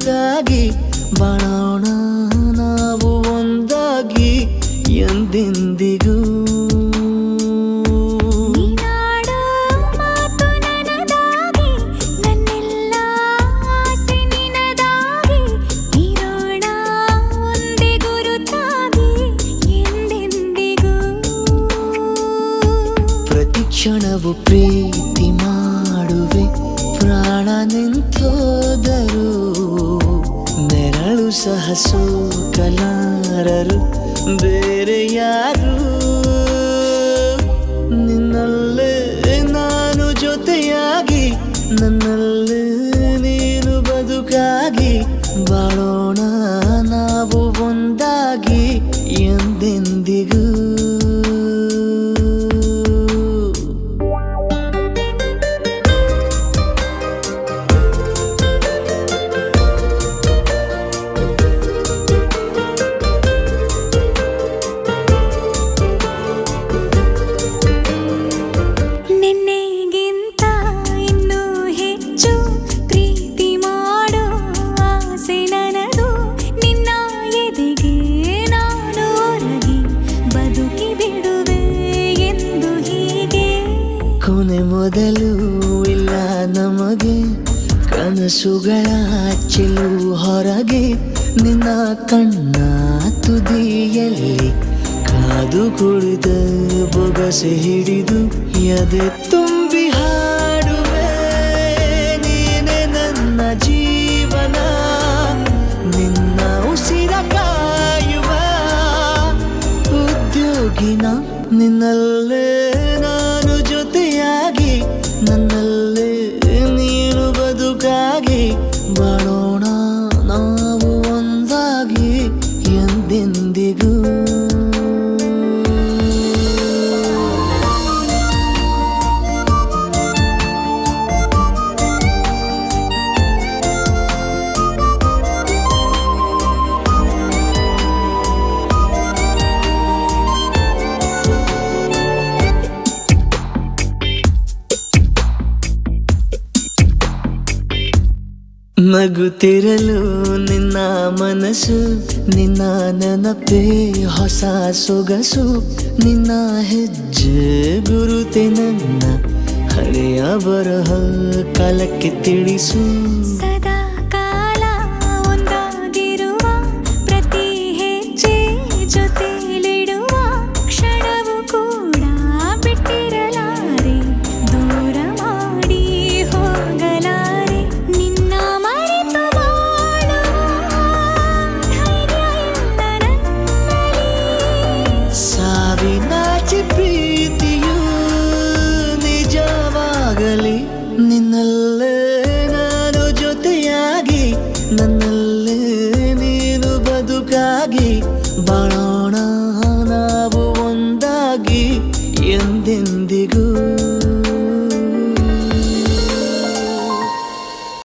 ಬದುಕಾಗಿ ಬಾಳೋಣ ನಾವು ಒಂದಾಗಿ ಎಂದೆಂದಿಗೂ. ಕ್ಷಣವು ಪ್ರೀತಿ ಮಾಡುವೆ ಪ್ರಾಣ ನಿಂತೋದರು, ನೆರಳು ಸಹ ಸೋಕಲಾರರು ಬೇರೆ ಯಾರು. ನಿನ್ನಲ್ಲೇ ನಾನು ಜೊತೆಯಾಗಿ ನನ್ನಲ್ಲೇ ನೀನು ಬದುಕಾಗಿ ಬಾಳೋಣ ನಾವು ಒಂದಾಗಿ ಎಂದೆಂದಿಗೂ. ಕೊನೆ ಮೊದಲು ಇಲ್ಲ ನಮಗೆ ಕನಸುಗಳ ಚೆಲು ಹೊರಗೆ, ನಿನ್ನ ಕಣ್ಣ ತುದಿಯಲ್ಲಿ ಕಾದು ಕುಳಿತ ಬೊಗಸೆ ಹಿಡಿದು ಎದೆ ತುಂಬಿ ಹಾಡುವೆ. ನೀನೆ ನನ್ನ ಜೀವನ, ನಿನ್ನ ಉಸಿರ ಕಾಯುವ ಉದ್ಯೋಗಿನ, ನಿನ್ನಲ್ಲೇ ನಾನು ಜೊತೆಯಾಗಿ ನನ್ನಲ್ಲೇ ನೀನು ಬದುಕಾಗಿ ಬಾಳೋಣ ನಾವು ಒಂದಾಗಿ ಎಂದೆಂದಿಗೂ. ನಗುತ್ತಿರಲು ನಿನ್ನ ಮನಸ್ಸು, ನಿನ್ನ ನೆನಪೇ ಹೊಸ ಸೊಗಸು, ನಿನ್ನ ಹೆಜ್ಜೆ ಗುರುತೆ ನನ್ನ ಹಳೆಯ ಬರಹ ಕಾಲಕ್ಕೆ ತಿಳಿಸು.